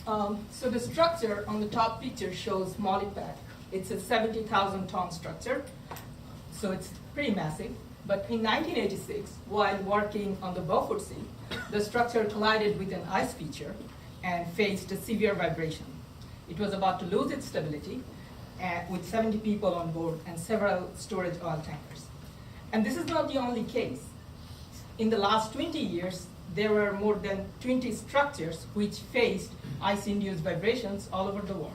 So the structure on the top picture shows Mollypack. It's a 70,000 ton structure, so it's pretty massive. But in 1986, while working on the Beaufort Sea, the structure collided with an ice feature and faced a severe vibration. It was about to lose its stability with 70 people on board and several storage oil tankers. And this is not the only case. In the last 20 years, there were more than 20 structures which faced ice-induced vibrations all over the world.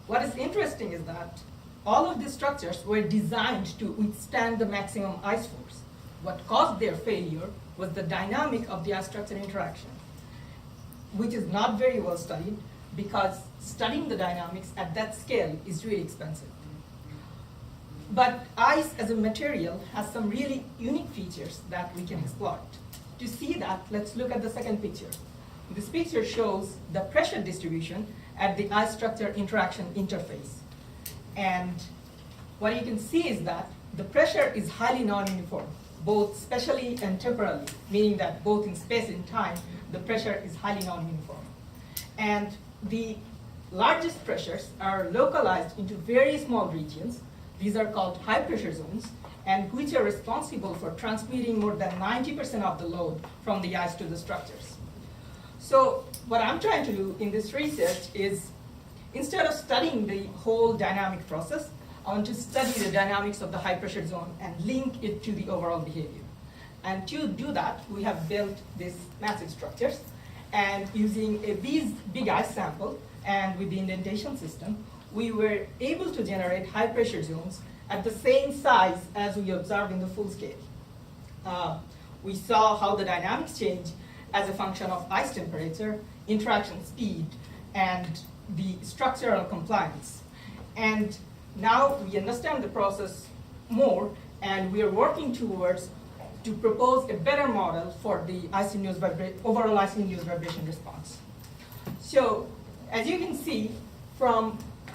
What is interesting is that all of these structures were designed to withstand the maximum ice force. What caused their failure was the dynamic of the ice-structure interaction, which is not very well studied because studying the dynamics at that scale is really expensive. But ice as a material has some really unique features that we can exploit. To see that, let's look at the second picture. This picture shows the pressure distribution at the ice structure interaction interface. And what you can see is that the pressure is highly non-uniform, both spatially and temporally, meaning that both in space and time, the pressure is highly non-uniform. And the largest pressures are localized into very small regions. These are called high pressure zones, and which are responsible for transmitting more than 90% of the load from the ice to the structures. So what I'm trying to do in this research is, instead of studying the whole dynamic process, I want to study the dynamics of the high pressure zone and link it to the overall behavior. And to do that, we have built these massive structures, and using a big ice sample and with the indentation system, we were able to generate high pressure zones at the same size as we observed in the full scale. We saw how the dynamics change as a function of ice temperature, interaction speed, and the structural compliance. And now we understand the process more, and we are working towards to propose a better model for the overall ice-induced vibration response. So as you can see,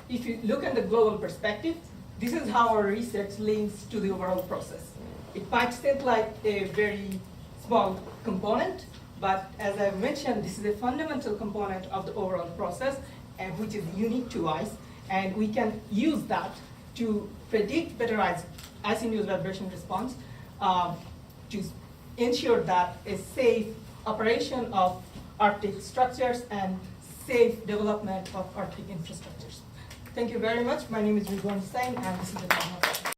if you look at the global perspective, this is how our research links to the overall process. It might seem like a very small component, but as I mentioned, this is a fundamental component of the overall process, and which is unique to ice, and we can use that to predict better ice-induced vibration response to ensure that a safe operation of Arctic structures and safe development of Arctic infrastructures. Thank you very much. My name is Ridwan, and this is the